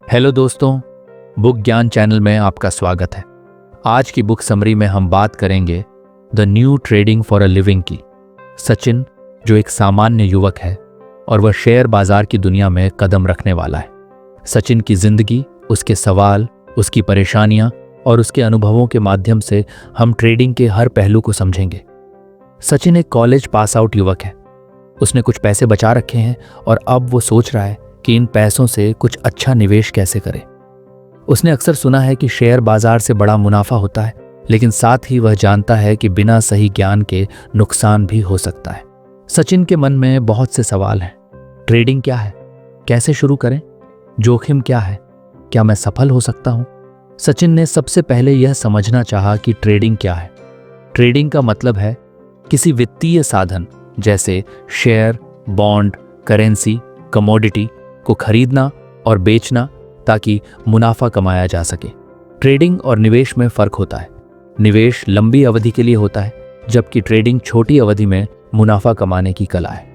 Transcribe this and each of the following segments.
Hello दोस्तों, book ज्ञान channel में आपका स्वागत है। आज की बुक समरी में हम बात करेंगे the new trading for a living की। सचिन जो एक सामान्य युवक है और वह शेयर बाजार की दुनिया में कदम रखने वाला है। सचिन की जिंदगी, उसके सवाल, उसकी परेशानियां और उसके अनुभवों के माध्यम से हम ट्रेडिंग के हर पहलू को समझेंगे। सचिन एक कॉलेज पास आउट युवक है। उसने कुछ पैसे बचा रखे हैं और अब वो सोच रहा है कि इन पैसों से कुछ अच्छा निवेश कैसे करें। उसने अक्सर सुना है कि शेयर बाजार से बड़ा मुनाफा होता है, लेकिन साथ ही वह जानता है कि बिना सही ज्ञान के नुकसान भी हो सकता है। सचिन के मन में बहुत से सवाल हैं। ट्रेडिंग क्या है? कैसे शुरू करें? जोखिम क्या है? क्या मैं सफल हो सकता हूं? सचिन ने सबसे पहले यह समझना चाहा कि ट्रेडिंग क्या है। ट्रेडिंग का मतलब है किसी वित्तीय साधन जैसे शेयर, बॉन्ड, करेंसी, कमोडिटी को खरीदना और बेचना ताकि मुनाफा कमाया जा सके। ट्रेडिंग और निवेश में फर्क होता है। निवेश लंबी अवधि के लिए होता है, जबकि ट्रेडिंग छोटी अवधि में मुनाफा कमाने की कला है।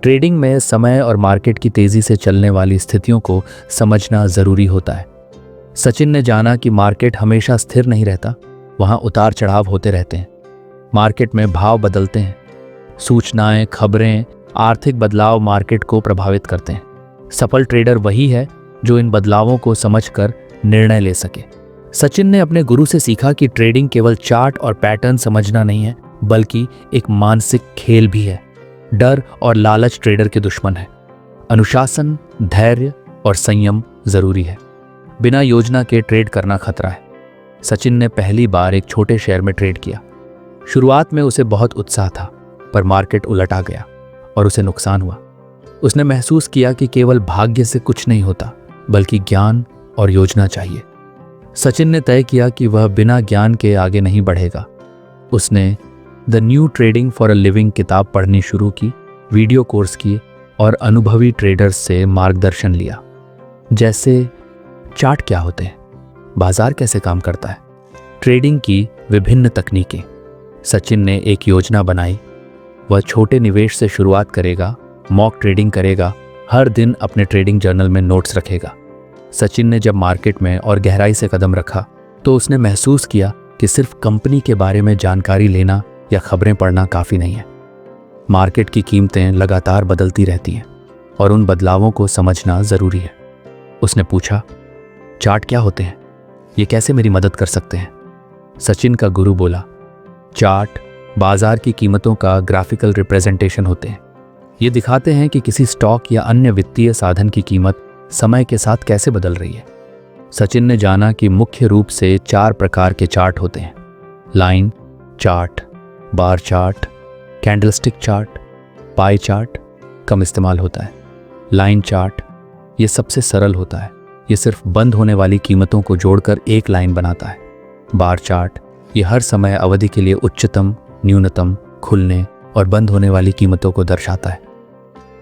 ट्रेडिंग में समय और मार्केट की तेजी से चलने वाली स्थितियों को समझना जरूरी होता है। सचिन ने जाना कि मार्केट हमेशा स्थिर नहीं रहता, वहां उतार चढ़ाव होते रहते हैं। मार्केट में भाव बदलते हैं। सूचनाएं, खबरें, आर्थिक बदलाव मार्केट को प्रभावित करते हैं। सफल ट्रेडर वही है जो इन बदलावों को समझकर निर्णय ले सके। सचिन ने अपने गुरु से सीखा कि ट्रेडिंग केवल चार्ट और पैटर्न समझना नहीं है, बल्कि एक मानसिक खेल भी है। डर और लालच ट्रेडर के दुश्मन है। अनुशासन, धैर्य और संयम जरूरी है। बिना योजना के ट्रेड करना खतरा है। सचिन ने पहली बार एक छोटे शेयर में ट्रेड किया। शुरुआत में उसे बहुत उत्साह था, पर मार्केट उलट आ गया और उसे नुकसान हुआ। उसने महसूस किया कि केवल भाग्य से कुछ नहीं होता, बल्कि ज्ञान और योजना चाहिए। सचिन ने तय किया कि वह बिना ज्ञान के आगे नहीं बढ़ेगा। उसने the new trading for a living किताब पढ़नी शुरू की, वीडियो कोर्स किए और अनुभवी ट्रेडर्स से मार्गदर्शन लिया। जैसे चार्ट क्या होते हैं, बाजार कैसे काम करता है, ट्रेडिंग की विभिन्न तकनीकें। सचिन ने एक योजना बनाई। वह छोटे निवेश से शुरुआत करेगा, मॉक ट्रेडिंग करेगा, हर दिन अपने ट्रेडिंग जर्नल में नोट्स रखेगा। सचिन ने जब मार्केट में और गहराई से कदम रखा तो उसने महसूस किया कि सिर्फ कंपनी के बारे में जानकारी लेना या खबरें पढ़ना काफ़ी नहीं है। मार्केट की कीमतें लगातार बदलती रहती हैं और उन बदलावों को समझना ज़रूरी है। उसने पूछा, चार्ट क्या होते हैं? ये कैसे मेरी मदद कर सकते हैं? सचिन का गुरु बोला, चार्ट बाजार की कीमतों का ग्राफिकल रिप्रेजेंटेशन होते हैं। ये दिखाते हैं कि किसी स्टॉक या अन्य वित्तीय साधन की कीमत समय के साथ कैसे बदल रही है। सचिन ने जाना कि मुख्य रूप से 4 प्रकार के चार्ट होते हैं: line chart, bar chart, candlestick chart, pie chart कम इस्तेमाल होता है। लाइन चार्ट ये सबसे सरल होता है। ये सिर्फ बंद होने वाली कीमतों को जोड़कर एक लाइन बनाता है। बार चार्ट ये हर समय अवधि के लिए उच्चतम, न्यूनतम, खुलने और बंद होने वाली कीमतों को दर्शाता है।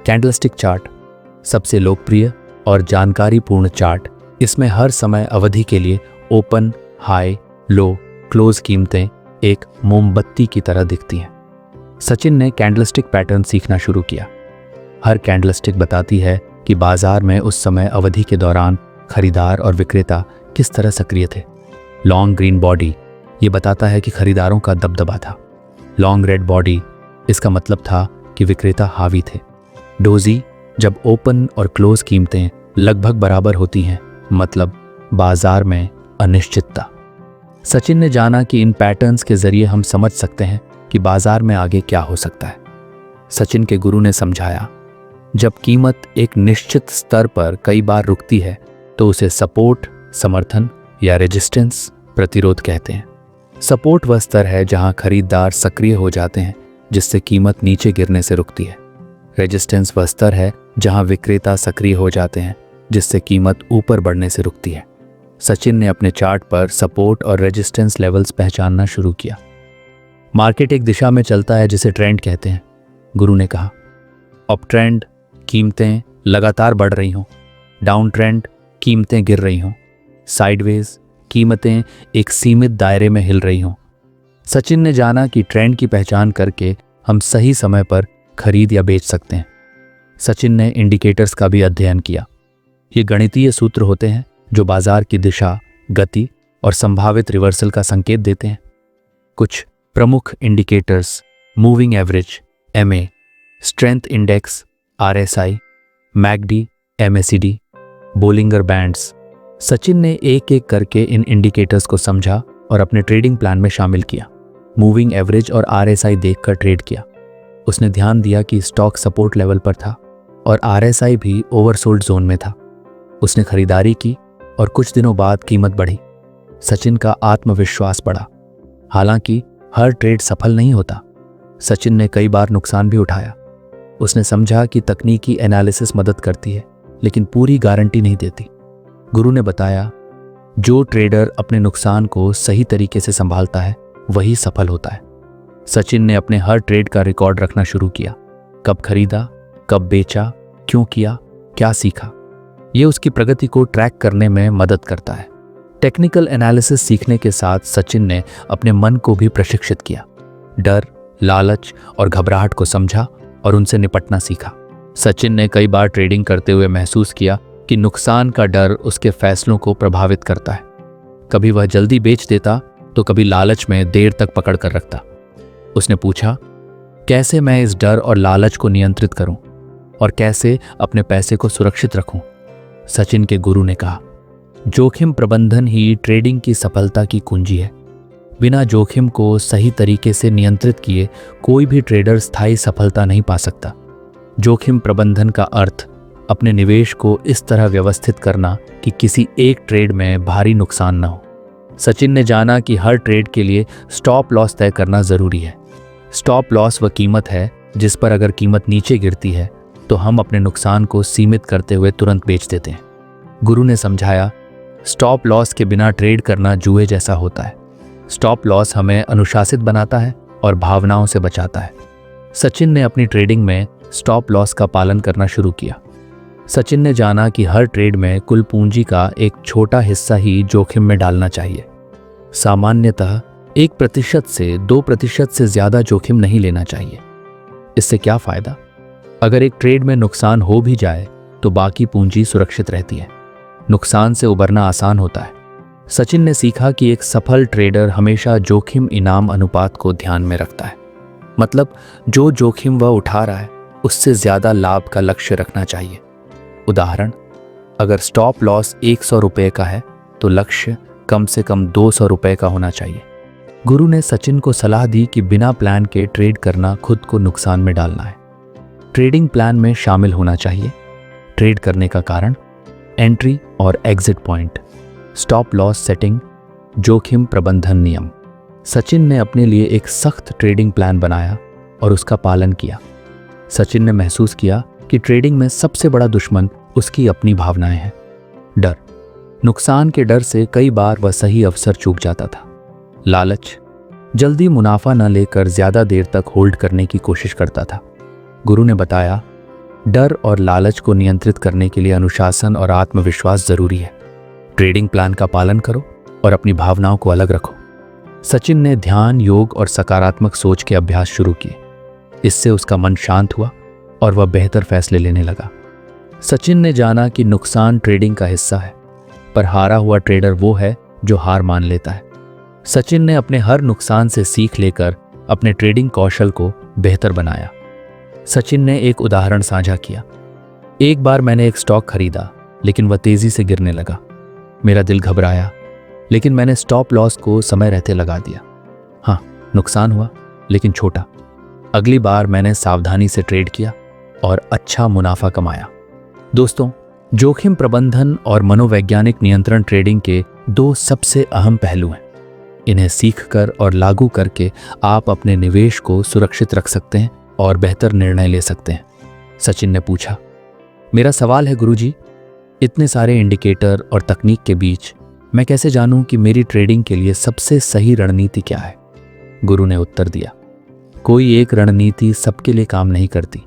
कैंडलस्टिक चार्ट सबसे लोकप्रिय और जानकारीपूर्ण चार्ट। इसमें हर समय अवधि के लिए ओपन, हाई, लो, क्लोज कीमतें एक मोमबत्ती की तरह दिखती हैं। सचिन ने कैंडलस्टिक पैटर्न सीखना शुरू किया। हर कैंडलस्टिक बताती है कि बाजार में उस समय अवधि के दौरान खरीदार और विक्रेता किस तरह सक्रिय थे। लॉन्ग ग्रीन बॉडी ये बताता है कि खरीदारों का दबदबा था। लॉन्ग रेड बॉडी इसका मतलब था कि विक्रेता हावी थे। डोजी जब ओपन और क्लोज कीमतें लगभग बराबर होती हैं, मतलब बाजार में अनिश्चितता। सचिन ने जाना कि इन पैटर्न्स के जरिए हम समझ सकते हैं कि बाजार में आगे क्या हो सकता है। सचिन के गुरु ने समझाया, जब कीमत एक निश्चित स्तर पर कई बार रुकती है तो उसे सपोर्ट, समर्थन या रेजिस्टेंस, प्रतिरोध कहते हैं। सपोर्ट वह स्तर है जहां खरीदार सक्रिय हो जाते हैं, जिससे कीमत नीचे गिरने से रुकती है। रेजिस्टेंस वह स्तर है जहां विक्रेता सक्रिय हो जाते हैं, जिससे कीमत ऊपर बढ़ने से रुकती है। सचिन ने अपने चार्ट पर सपोर्ट और रेजिस्टेंस लेवल्स पहचानना शुरू किया। मार्केट एक दिशा में चलता है जिसे ट्रेंड कहते हैं, गुरु ने कहा। अप ट्रेंड कीमतें लगातार बढ़ रही हों, डाउन ट्रेंड कीमतें गिर रही हों, साइडवेज कीमतें एक सीमित दायरे में हिल रही हों। सचिन ने जाना कि ट्रेंड की पहचान करके हम सही समय पर खरीद या बेच सकते हैं। सचिन ने इंडिकेटर्स का भी अध्ययन किया। ये गणितीय सूत्र होते हैं जो बाजार की दिशा, गति और संभावित रिवर्सल का संकेत देते हैं। कुछ प्रमुख indicators moving average MA, strength index RSI, McD, MACD, Bollinger bands. Sachin ने एक एक करके इन इंडिकेटर्स को समझा और अपने ट्रेडिंग प्लान में शामिल किया। मूविंग एवरेज और RSI देखकर ट्रेड किया। उसने ध्यान दिया कि स्टॉक सपोर्ट लेवल पर था और RSI भी ओवरसोल्ड जोन में था। उसने खरीदारी की और कुछ दिनों बाद कीमत बढ़ी। सचिन का आत्मविश्वास बढ़ा। हालांकि हर ट्रेड सफल नहीं होता। सचिन ने कई बार नुकसान भी उठाया। उसने समझा कि तकनीकी एनालिसिस मदद करती है, लेकिन पूरी गारंटी नहीं देती। गुरु ने बताया, जो ट्रेडर अपने नुकसान को सही तरीके से संभालता है वही सफल होता है। सचिन ने अपने हर ट्रेड का रिकॉर्ड रखना शुरू किया। कब खरीदा, कब बेचा, क्यों किया, क्या सीखा। यह उसकी प्रगति को ट्रैक करने में मदद करता है। टेक्निकल एनालिसिस सीखने के साथ सचिन ने अपने मन को भी प्रशिक्षित किया। डर, लालच और घबराहट को समझा और उनसे निपटना सीखा। सचिन ने कई बार ट्रेडिंग करते हुए महसूस किया कि नुकसान का डर उसके फैसलों को प्रभावित करता है। कभी वह जल्दी बेच देता तो कभी लालच में देर तक पकड़ कर रखता। उसने पूछा, कैसे मैं इस डर और लालच को नियंत्रित करूं और कैसे अपने पैसे को सुरक्षित रखूं। सचिन के गुरु ने कहा, जोखिम प्रबंधन ही ट्रेडिंग की सफलता की कुंजी है। बिना जोखिम को सही तरीके से नियंत्रित किए कोई भी ट्रेडर स्थायी सफलता नहीं पा सकता। जोखिम प्रबंधन का अर्थ अपने निवेश को इस तरह व्यवस्थित करना कि किसी एक ट्रेड में भारी नुकसान न हो। सचिन ने जाना कि हर ट्रेड के लिए स्टॉप लॉस तय करना जरूरी है। स्टॉप लॉस वह कीमत है जिस पर अगर कीमत नीचे गिरती है तो हम अपने नुकसान को सीमित करते हुए तुरंत बेच देते हैं। गुरु ने समझाया, स्टॉप लॉस के बिना ट्रेड करना जुए जैसा होता है। स्टॉप लॉस हमें अनुशासित बनाता है और भावनाओं से बचाता है। सचिन ने अपनी ट्रेडिंग में स्टॉप लॉस का पालन करना शुरू किया। सचिन ने जाना कि हर ट्रेड में कुल पूंजी का एक छोटा हिस्सा ही जोखिम में डालना चाहिए। सामान्यतः 1% से 2% से ज्यादा जोखिम नहीं लेना चाहिए। इससे क्या फायदा? अगर एक ट्रेड में नुकसान हो भी जाए तो बाकी पूंजी सुरक्षित रहती है। नुकसान से उबरना आसान होता है। सचिन ने सीखा कि एक सफल ट्रेडर हमेशा जोखिम इनाम अनुपात को ध्यान में रखता है। मतलब जो जोखिम वह उठा रहा है उससे ज्यादा लाभ का लक्ष्य रखना चाहिए। उदाहरण, अगर स्टॉप लॉस 100 रुपये का है तो लक्ष्य कम से कम 200 रुपये का होना चाहिए। गुरु ने सचिन को सलाह दी कि बिना प्लान के ट्रेड करना खुद को नुकसान में डालना है। ट्रेडिंग प्लान में शामिल होना चाहिए। ट्रेड करने का कारण, एंट्री और exit point, stop loss setting, जोखिम प्रबंधन नियम। सचिन ने अपने लिए एक सख्त ट्रेडिंग प्लान बनाया और उसका पालन किया। सचिन ने महसूस किया कि ट्रेडिंग में सबसे बड़ा दुश्मन उसकी अपनी भावनाएं हैं। डर, नुकसान के डर से कई बार वह सही अवसर चूक जाता था। लालच, जल्दी मुनाफा न लेकर ज्यादा देर तक होल्ड करने की कोशिश करता था। गुरु ने बताया, डर और लालच को नियंत्रित करने के लिए अनुशासन और आत्मविश्वास जरूरी है। ट्रेडिंग प्लान का पालन करो और अपनी भावनाओं को अलग रखो। सचिन ने ध्यान, योग और सकारात्मक सोच के अभ्यास शुरू किए। इससे उसका मन शांत हुआ और वह बेहतर फैसले लेने लगा। सचिन ने जाना कि नुकसान ट्रेडिंग का हिस्सा है, पर हारा हुआ ट्रेडर वो है जो हार मान लेता है। सचिन ने अपने हर नुकसान से सीख लेकर अपने ट्रेडिंग कौशल को बेहतर बनाया। सचिन ने एक उदाहरण साझा किया। एक बार मैंने एक स्टॉक खरीदा, लेकिन वह तेजी से गिरने लगा। मेरा दिल घबराया, लेकिन मैंने स्टॉप लॉस को समय रहते लगा दिया। हाँ, नुकसान हुआ, लेकिन छोटा। अगली बार मैंने सावधानी से ट्रेड किया और अच्छा मुनाफा कमाया। दोस्तों, जोखिम प्रबंधन और मनोवैज्ञानिक नियंत्रण ट्रेडिंग के दो सबसे अहम पहलू हैं। इन्हें सीखकर और लागू करके आप अपने निवेश को सुरक्षित रख सकते हैं और बेहतर निर्णय ले सकते हैं। सचिन ने पूछा, मेरा सवाल है गुरुजी, इतने सारे इंडिकेटर और तकनीक के बीच मैं कैसे जानूं कि मेरी ट्रेडिंग के लिए सबसे सही रणनीति क्या है? गुरु ने उत्तर दिया, कोई एक रणनीति सबके लिए काम नहीं करती।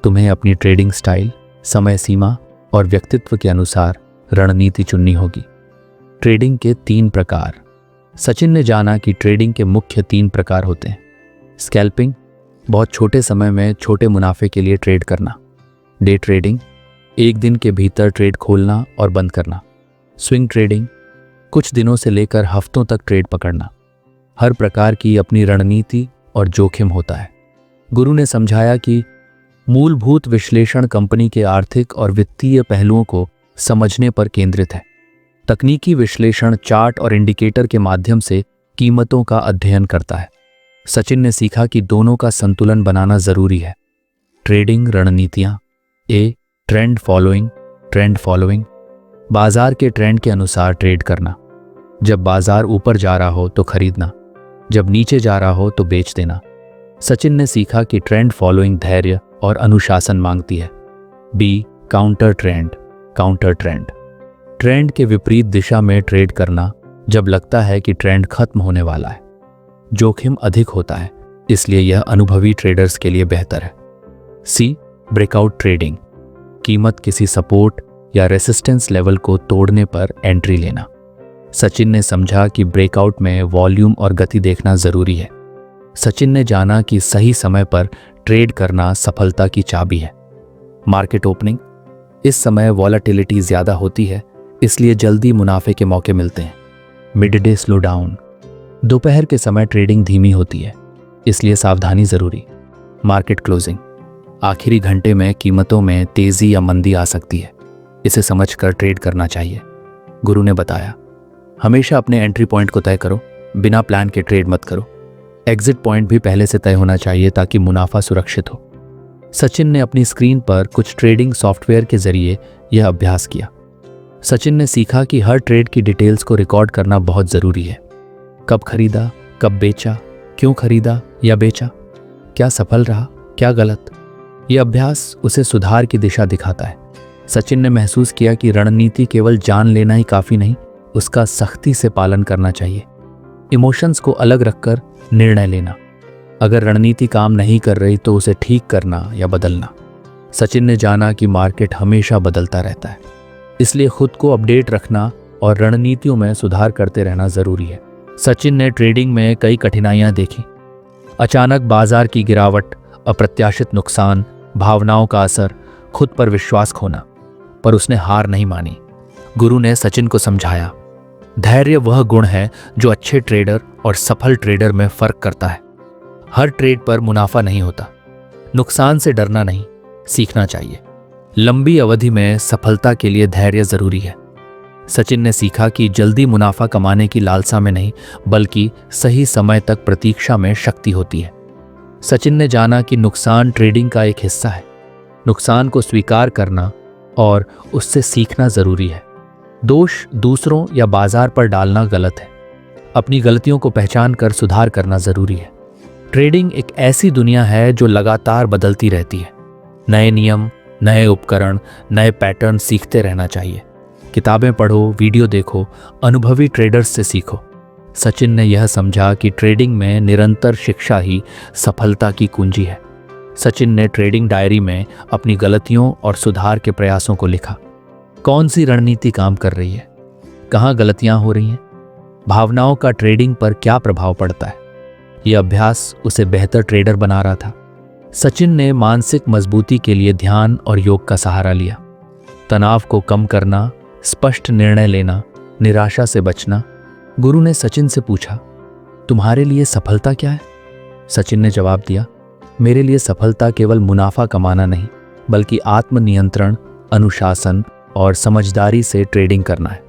तुम्हें अपनी ट्रेडिंग स्टाइल, समय सीमा और व्यक्तित्व के अनुसार रणनीति चुननी होगी। ट्रेडिंग के 3 प्रकार। सचिन ने जाना कि ट्रेडिंग के मुख्य 3 प्रकार होते हैं। स्कैल्पिंग, बहुत छोटे समय में छोटे मुनाफे के लिए ट्रेड करना। डे ट्रेडिंग, एक दिन के भीतर ट्रेड खोलना और बंद करना। स्विंग ट्रेडिंग, कुछ दिनों से लेकर हफ्तों तक ट्रेड पकड़ना। हर प्रकार की अपनी रणनीति और जोखिम होता है। गुरु ने समझाया कि मूलभूत विश्लेषण कंपनी के आर्थिक और वित्तीय पहलुओं को समझने पर केंद्रित है। तकनीकी विश्लेषण चार्ट और इंडिकेटर के माध्यम से कीमतों का अध्ययन करता है। सचिन ने सीखा कि दोनों का संतुलन बनाना जरूरी है। ट्रेडिंग रणनीतियां: ए, ट्रेंड फॉलोइंग, बाजार के ट्रेंड के अनुसार ट्रेड करना। जब बाजार ऊपर जा रहा हो तो खरीदना, जब नीचे जा रहा हो तो बेच देना। सचिन ने सीखा कि ट्रेंड फॉलोइंग धैर्य और अनुशासन मांगती है। बी, काउंटर ट्रेंड, ट्रेंड के विपरीत दिशा में ट्रेड करना जब लगता है कि ट्रेंड खत्म होने वाला है। जोखिम अधिक होता है, इसलिए यह अनुभवी ट्रेडर्स के लिए बेहतर है। सी, ब्रेकआउट ट्रेडिंग, कीमत किसी सपोर्ट या रेसिस्टेंस लेवल को तोड़ने पर एंट्री लेना। सचिन ने समझा कि ब्रेकआउट में वॉल्यूम और गति देखना जरूरी है। सचिन ने जाना कि सही समय पर ट्रेड करना सफलता की चाबी है। मार्केट ओपनिंग, इस समय वॉलेटिलिटी ज्यादा होती है, इसलिए जल्दी मुनाफे के मौके मिलते हैं। मिड डे स्लो डाउन, दोपहर के समय ट्रेडिंग धीमी होती है, इसलिए सावधानी जरूरी। मार्केट क्लोजिंग, आखिरी घंटे में कीमतों में तेजी या मंदी आ सकती है, इसे समझकर ट्रेड करना चाहिए। गुरु ने बताया, हमेशा अपने एंट्री पॉइंट को तय करो, बिना प्लान के ट्रेड मत करो। एग्जिट पॉइंट भी पहले से तय होना चाहिए ताकि मुनाफा सुरक्षित हो। सचिन ने अपनी स्क्रीन पर कुछ ट्रेडिंग सॉफ्टवेयर के जरिए यह अभ्यास किया। सचिन ने सीखा कि हर ट्रेड की डिटेल्स को रिकॉर्ड करना बहुत जरूरी है। कब खरीदा, कब बेचा, क्यों खरीदा या बेचा, क्या सफल रहा, क्या गलत। यह अभ्यास उसे सुधार की दिशा दिखाता है। सचिन ने महसूस किया कि रणनीति केवल जान लेना ही काफी नहीं, उसका सख्ती से पालन करना चाहिए। इमोशंस को अलग रखकर निर्णय लेना। अगर रणनीति काम नहीं कर रही तो उसे ठीक करना या बदलना। सचिन ने जाना कि मार्केट हमेशा बदलता रहता है, इसलिए खुद को अपडेट रखना और रणनीतियों में सुधार करते रहना जरूरी है। सचिन ने ट्रेडिंग में कई कठिनाइयां देखी। अचानक बाजार की गिरावट, अप्रत्याशित नुकसान, भावनाओं का असर, खुद पर विश्वास खोना, पर उसने हार नहीं मानी। गुरु ने सचिन को समझाया, धैर्य वह गुण है जो अच्छे ट्रेडर और सफल ट्रेडर में फर्क करता है। हर ट्रेड पर मुनाफा नहीं होता। नुकसान से डरना नहीं, सीखना चाहिए। लंबी अवधि में सफलता के लिए धैर्य जरूरी है। सचिन ने सीखा कि जल्दी मुनाफा कमाने की लालसा में नहीं, बल्कि सही समय तक प्रतीक्षा में शक्ति होती है। सचिन ने जाना कि नुकसान ट्रेडिंग का एक हिस्सा है। नुकसान को स्वीकार करना और उससे सीखना जरूरी है। दोष दूसरों या बाजार पर डालना गलत है। अपनी गलतियों को पहचान कर सुधार करना जरूरी है। ट्रेडिंग एक ऐसी दुनिया है जो लगातार बदलती रहती है। नए नियम, नए उपकरण, नए पैटर्न सीखते रहना चाहिए। किताबें पढ़ो, वीडियो देखो, अनुभवी ट्रेडर्स से सीखो। सचिन ने यह समझा कि ट्रेडिंग में निरंतर शिक्षा ही सफलता की कुंजी है। सचिन ने ट्रेडिंग डायरी में अपनी गलतियों और सुधार के प्रयासों को लिखा। कौन सी रणनीति काम कर रही है, कहाँ गलतियां हो रही हैं, भावनाओं का ट्रेडिंग पर क्या प्रभाव पड़ता है। यह अभ्यास उसे बेहतर ट्रेडर बना रहा था। सचिन ने मानसिक मजबूती के लिए ध्यान और योग का सहारा लिया। तनाव को कम करना, स्पष्ट निर्णय लेना, निराशा से बचना। गुरु ने सचिन से पूछा, तुम्हारे लिए सफलता क्या है? सचिन ने जवाब दिया, मेरे लिए सफलता केवल मुनाफा कमाना नहीं, बल्कि आत्मनियंत्रण, अनुशासन और समझदारी से ट्रेडिंग करना है।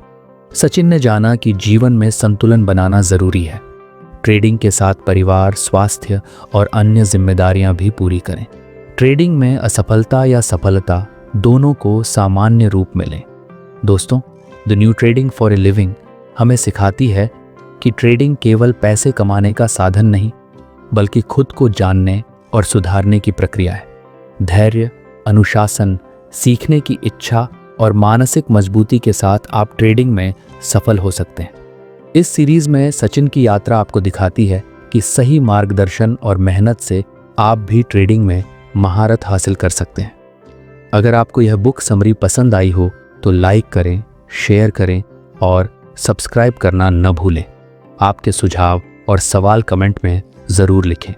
सचिन ने जाना कि जीवन में संतुलन बनाना जरूरी है। ट्रेडिंग के साथ परिवार, स्वास्थ्य और अन्य जिम्मेदारियां भी पूरी करें। ट्रेडिंग में असफलता या सफलता दोनों को सामान्य रूप में लें। दोस्तों, the new trading for a living हमें सिखाती है कि ट्रेडिंग केवल पैसे कमाने का साधन नहीं, बल्कि खुद को जानने और सुधारने की प्रक्रिया है। धैर्य, अनुशासन, सीखने की इच्छा और मानसिक मजबूती के साथ आप ट्रेडिंग में सफल हो सकते हैं। इस सीरीज में सचिन की यात्रा आपको दिखाती है कि सही मार्गदर्शन और मेहनत से आप भी ट्रेडिंग में महारत हासिल कर सकते हैं। अगर आपको यह बुक समरी पसंद आई हो तो लाइक करें, शेयर करें और सब्सक्राइब करना न भूलें। आपके सुझाव और सवाल कमेंट में ज़रूर लिखें।